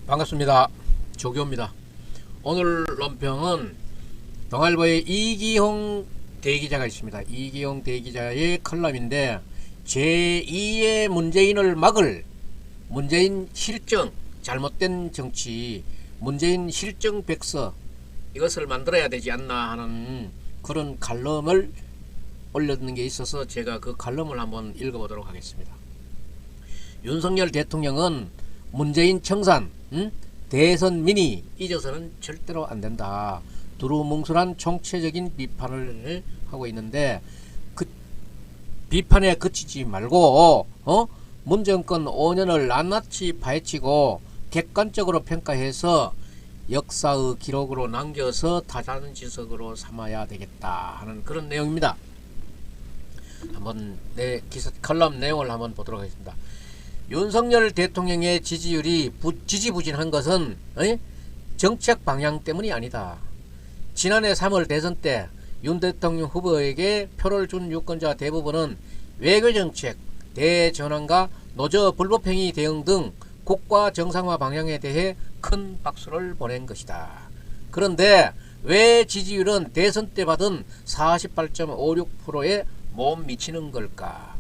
반갑습니다. 조교입니다. 오늘 논평은 동아일보의 이기홍 대기자가 있습니다. 이기홍 대기자의 칼럼인데 제2의 문재인을 막을 문재인 실정, 잘못된 정치, 문재인 실정 백서 이것을 만들어야 되지 않나 하는 그런 칼럼을 올려놓는 게 있어서 제가 그 칼럼을 한번 읽어보도록 하겠습니다. 윤석열 대통령은 문재인 청산, 대선 민의 잊어서는 절대로 안 된다. 두루뭉술한 총체적인 비판을 하고 있는데 그 비판에 그치지 말고 문 정권 5년을 낱낱이 파헤치고 객관적으로 평가해서 역사의 기록으로 남겨서 타산지석으로 삼아야 되겠다 하는 그런 내용입니다. 한번 내 기사 칼럼 내용을 한번 보도록 하겠습니다. 윤석열 대통령의 지지율이 지지부진한 것은 정책 방향 때문이 아니다. 지난해 3월 대선 때 윤 대통령 후보에게 표를 준 유권자 대부분은 외교정책, 대전환과 노조 불법행위 대응 등 국가 정상화 방향에 대해 큰 박수를 보낸 것이다. 그런데 왜 지지율은 대선 때 받은 48.56%에 못 미치는 걸까?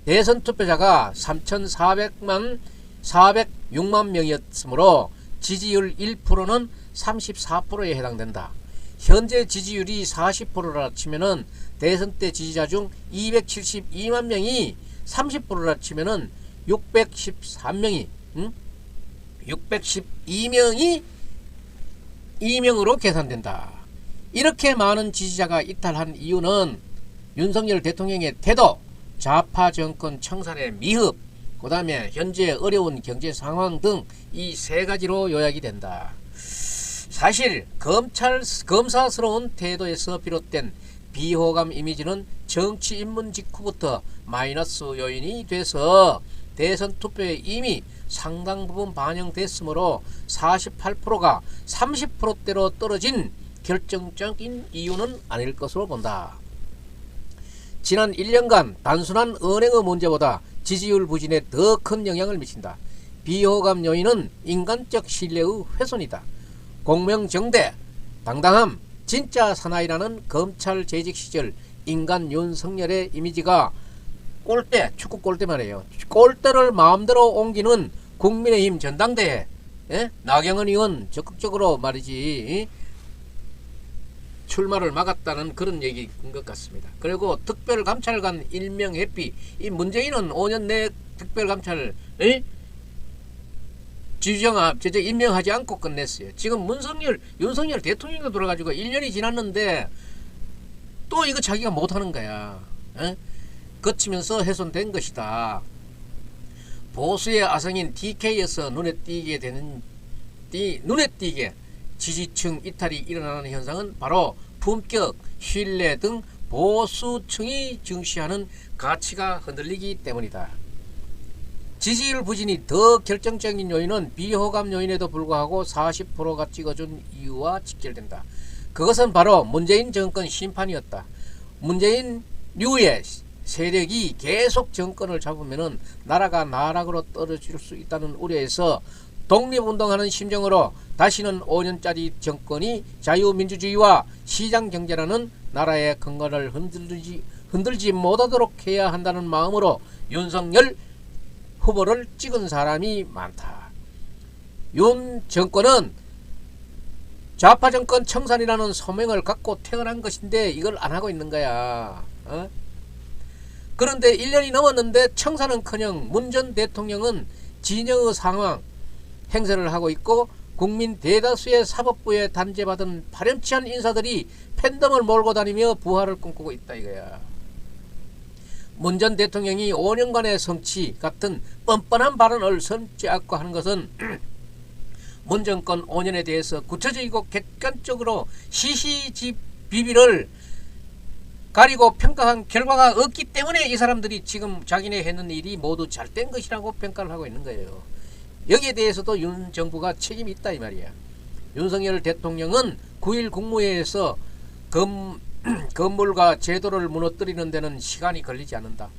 대선 투표자가 3,406만 명이었으므로 지지율 1%는 34%에 해당된다. 현재 지지율이 40%라 치면은 대선 때 지지자 중 272만 명이 30%라 치면은 613명이 612명이 2명으로 계산된다. 이렇게 많은 지지자가 이탈한 이유는 윤석열 대통령의 태도, 좌파 정권 청산의 미흡, 그 다음에 현재 어려운 경제 상황 등 이 세 가지로 요약이 된다. 사실 검사스러운 태도에서 비롯된 비호감 이미지는 정치 입문 직후부터 마이너스 요인이 돼서 대선 투표에 이미 상당 부분 반영됐으므로 48%가 30%대로 떨어진 결정적인 이유는 아닐 것으로 본다. 지난 1년간 단순한 은행의 문제보다 지지율 부진에 더 큰 영향을 미친다. 비호감 요인은 인간적 신뢰의 훼손이다. 공명정대, 당당함, 진짜 사나이라는 검찰 재직 시절 인간 윤석열의 이미지가 골대, 축구 골대 말이에요. 골대를 마음대로 옮기는 국민의힘 전당대회, 나경원 의원 적극적으로 말이지 출마를 막았다는 그런 얘기인 것 같습니다. 그리고 특별감찰관 일명 회피, 이 문재인은 5년 내 특별감찰 제재 임명하지 않고 끝냈어요. 지금 윤석열 대통령도 돌아가지고 1년이 지났는데 또 이거 자기가 못하는 거야. 거치면서 훼손된 것이다. 보수의 아성인 DK에서 눈에 띄게 지지층 이탈이 일어나는 현상은 바로 품격, 신뢰 등 보수층이 중시하는 가치가 흔들리기 때문이다. 지지율 부진이 더 결정적인 요인은 비호감 요인에도 불구하고 40%가 찍어준 이유와 직결된다. 그것은 바로 문재인 정권 심판이었다. 문재인 류의 세력이 계속 정권을 잡으면 나라가 나락으로 떨어질 수 있다는 우려에서 독립운동하는 심정으로 다시는 5년짜리 정권이 자유민주주의와 시장경제라는 나라의 근간을 흔들지 못하도록 해야 한다는 마음으로 윤석열 후보를 찍은 사람이 많다. 윤 정권은 좌파 정권 청산이라는 소명을 갖고 태어난 것인데 이걸 안 하고 있는 거야. 그런데 1년이 넘었는데 청산은커녕 문 전 대통령은 진영의 상황 행세를 하고 있고 국민 대다수의 사법부에 단죄받은 파렴치한 인사들이 팬덤을 몰고 다니며 부활을 꿈꾸고 있다 이거야. 문 전 대통령이 5년간의 성취 같은 뻔뻔한 발언을 섬지 않고 하는 것은 문 정권 5년에 대해서 구체적이고 객관적으로 시시비비를 가리고 평가한 결과가 없기 때문에 이 사람들이 지금 자기네 했는 일이 모두 잘된 것이라고 평가를 하고 있는 거예요. 여기에 대해서도 윤 정부가 책임이 있다 이 말이야. 윤석열 대통령은 9.1 국무회의에서 건물과 제도를 무너뜨리는 데는 시간이 걸리지 않는다.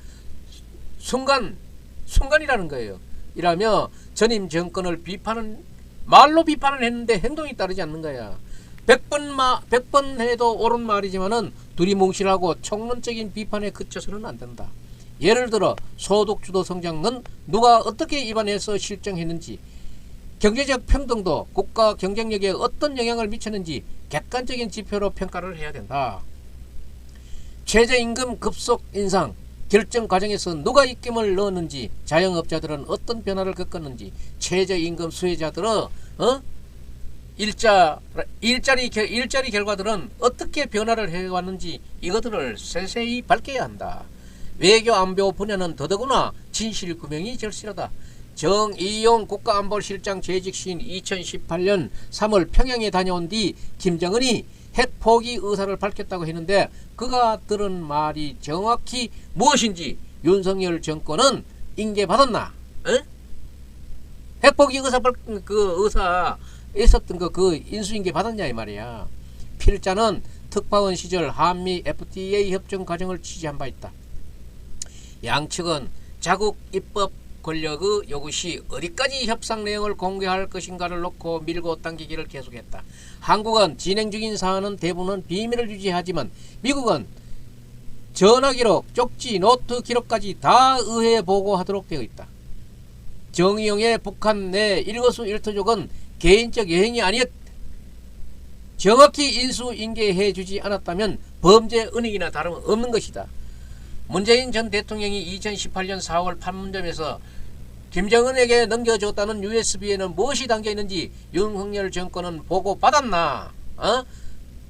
순간이라는 거예요. 이라며 전임 정권을 비판은 말로 비판을 했는데 행동이 따르지 않는 거야. 100번 해도 옳은 말이지만은 두리뭉실하고 총론적인 비판에 그쳐서는 안 된다. 예를 들어 소득주도 성장은 누가 어떻게 입안해서 실정했는지, 경제적 평등도 국가 경쟁력에 어떤 영향을 미쳤는지 객관적인 지표로 평가를 해야 된다. 최저임금 급속 인상 결정 과정에서 누가 입김을 넣었는지, 자영업자들은 어떤 변화를 겪었는지, 최저임금 수혜자들은 일자리 결과들은 어떻게 변화를 해왔는지 이것들을 세세히 밝혀야 한다. 외교 안보 분야는 더더구나 진실규명이 절실하다. 정의용 국가안보실장 재직 시인 2018년 3월 평양에 다녀온 뒤 김정은이 핵포기 의사를 밝혔다고 했는데, 그가 들은 말이 정확히 무엇인지 윤석열 정권은 인계받았나? 핵포기 의사 있었던 그 인수인계 받았냐 이 말이야. 필자는 특파원 시절 한미 FTA 협정 과정을 취재한 바 있다. 양측은 자국 입법 권력의 요구 시 어디까지 협상 내용을 공개할 것인가를 놓고 밀고 당기기를 계속했다. 한국은 진행 중인 사안은 대부분 비밀을 유지하지만 미국은 전화기록, 쪽지, 노트 기록까지 다 의회에 보고하도록 되어 있다. 정의용의 북한 내 일거수일투족은 개인적 여행이 아니었다. 정확히 인수인계해 주지 않았다면 범죄 은닉이나 다름없는 것이다. 문재인 전 대통령이 2018년 4월 판문점에서 김정은에게 넘겨줬다는 USB에는 무엇이 담겨있는지 윤석열 정권은 보고받았나?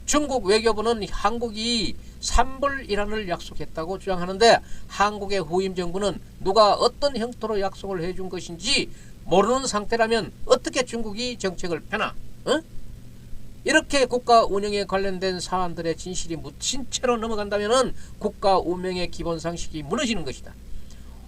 중국 외교부는 한국이 산불 이란을 약속했다고 주장하는데, 한국의 후임 정부는 누가 어떤 형태로 약속을 해준 것인지 모르는 상태라면 어떻게 중국이 정책을 펴나? 이렇게 국가 운영에 관련된 사안들의 진실이 묻힌 채로 넘어간다면 국가 운명의 기본 상식이 무너지는 것이다.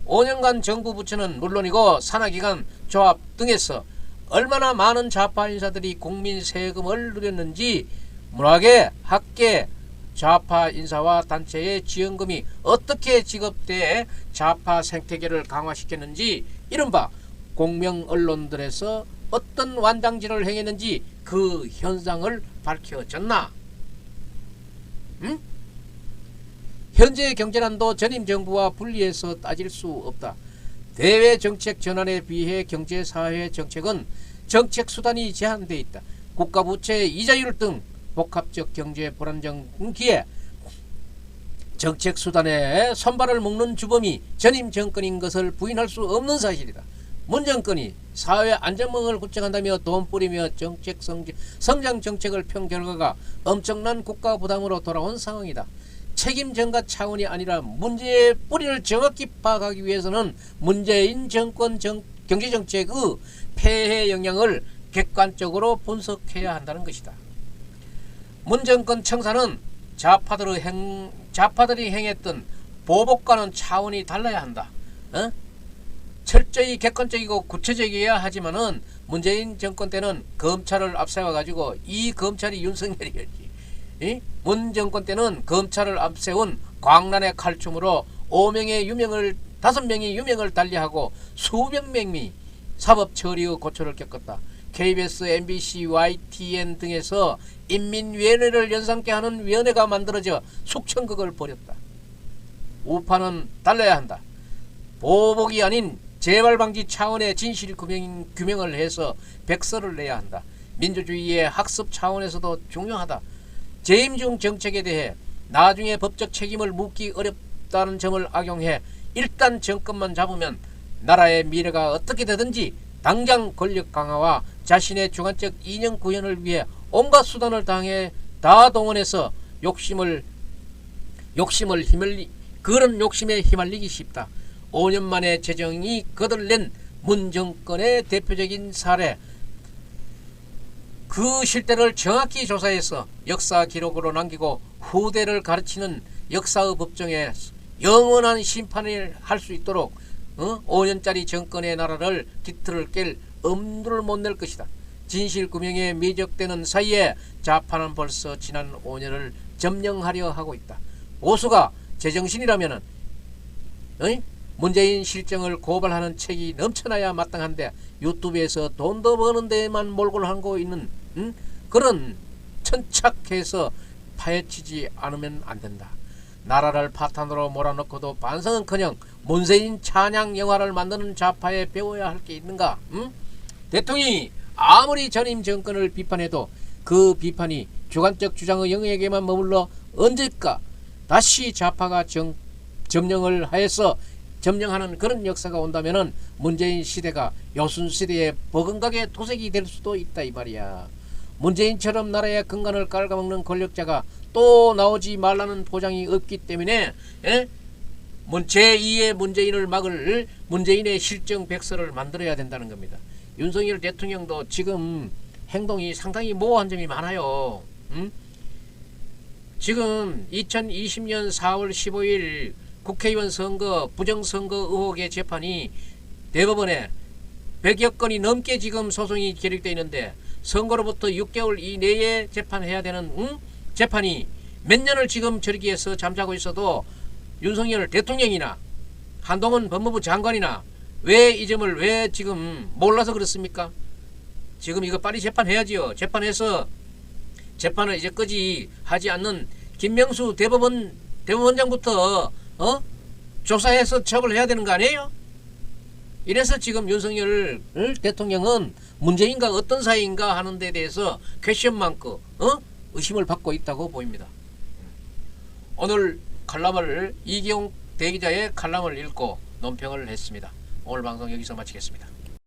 5년간 정부 부처는 물론이고 산하기관, 조합 등에서 얼마나 많은 좌파 인사들이 국민 세금을 누렸는지, 문화계, 학계, 좌파 인사와 단체의 지원금이 어떻게 지급돼 좌파 생태계를 강화시켰는지, 이른바 공명 언론들에서 어떤 완장질을 행했는지 그 현상을 밝혀졌나? 현재 경제난도 전임 정부와 분리해서 따질 수 없다. 대외 정책 전환에 비해 경제 사회 정책은 정책 수단이 제한되어 있다. 국가 부채 이자율 등 복합적 경제 불안정기에 정책 수단에 선발을 묶는 주범이 전임 정권인 것을 부인할 수 없는 사실이다. 문 정권이 사회 안전망을 구축한다며 돈 뿌리며 성장 정책을 편 결과가 엄청난 국가 부담으로 돌아온 상황이다. 책임 전가 차원이 아니라 문제의 뿌리를 정확히 파악하기 위해서는 문재인 정권 경제정책의 폐해 영향을 객관적으로 분석해야 한다는 것이다. 문 정권 청사는 좌파들이 행했던 보복과는 차원이 달라야 한다. 철저히 객관적이고 구체적이어야 하지만은 문재인 정권 때는 검찰을 앞세워 가지고, 이 검찰이 윤석열이었지. 문 정권 때는 검찰을 앞세운 광란의 칼춤으로 5명의 유명을 달리하고 수백 명이 사법 처리의 고초를 겪었다. KBS, MBC, YTN 등에서 인민위원회를 연상케 하는 위원회가 만들어져 숙청극을 벌였다. 우파는 달라야 한다. 보복이 아닌 재발방지 차원의 진실 규명을 해서 백서를 내야 한다. 민주주의의 학습 차원에서도 중요하다. 재임 중 정책에 대해 나중에 법적 책임을 묻기 어렵다는 점을 악용해 일단 정권만 잡으면 나라의 미래가 어떻게 되든지 당장 권력 강화와 자신의 주관적 이념 구현을 위해 온갖 수단을 다 동원해서 그런 욕심에 휘말리기 쉽다. 5년 만에 재정이 거들낸 문 정권의 대표적인 사례, 그 실태를 정확히 조사해서 역사 기록으로 남기고 후대를 가르치는 역사의 법정에 영원한 심판을 할 수 있도록 5년짜리 정권의 나라를 뒤틀을 깰 엄두를 못 낼 것이다. 진실규명에 미적되는 사이에 좌파는 벌써 지난 5년을 점령하려 하고 있다. 보수가 제정신이라면은 문재인 실정을 고발하는 책이 넘쳐나야 마땅한데 유튜브에서 돈도 버는 데만 몰골 하고 있는 그런 천착해서 파헤치지 않으면 안 된다. 나라를 파탄으로 몰아넣고도 반성은커녕 문재인 찬양 영화를 만드는 좌파에 배워야 할 게 있는가? 대통령이 아무리 전임 정권을 비판해도 그 비판이 주관적 주장의 영역에만 머물러 언제까 다시 좌파가 점령을 하여서 점령하는 그런 역사가 온다면은 문재인 시대가 요순 시대의 버금가게 도색이 될 수도 있다 이 말이야. 문재인처럼 나라의 근간을 깔아먹는 권력자가 또 나오지 말라는 보장이 없기 때문에 제2의 문재인을 막을 문재인의 실정 백서를 만들어야 된다는 겁니다. 윤석열 대통령도 지금 행동이 상당히 모호한 점이 많아요. 지금 2020년 4월 15일 국회의원 선거 부정선거 의혹의 재판이 대법원에 100여 건이 넘게 지금 소송이 기록되어 있는데 선거로부터 6개월 이내에 재판해야 되는 재판이 몇 년을 지금 저기에서 잠자고 있어도 윤석열 대통령이나 한동훈 법무부 장관이나 왜 이 점을 왜 지금 몰라서 그렇습니까? 지금 이거 빨리 재판해야지요. 재판해서 재판을 이제까지 하지 않는 김명수 대법원장부터 조사해서 처벌을 해야 되는 거 아니에요? 이래서 지금 윤석열 대통령은 문재인과 어떤 사이인가 하는 데 대해서 퀘션 마크 의심을 받고 있다고 보입니다. 오늘 칼럼을 이기용 대기자의 칼럼을 읽고 논평을 했습니다. 오늘 방송 여기서 마치겠습니다.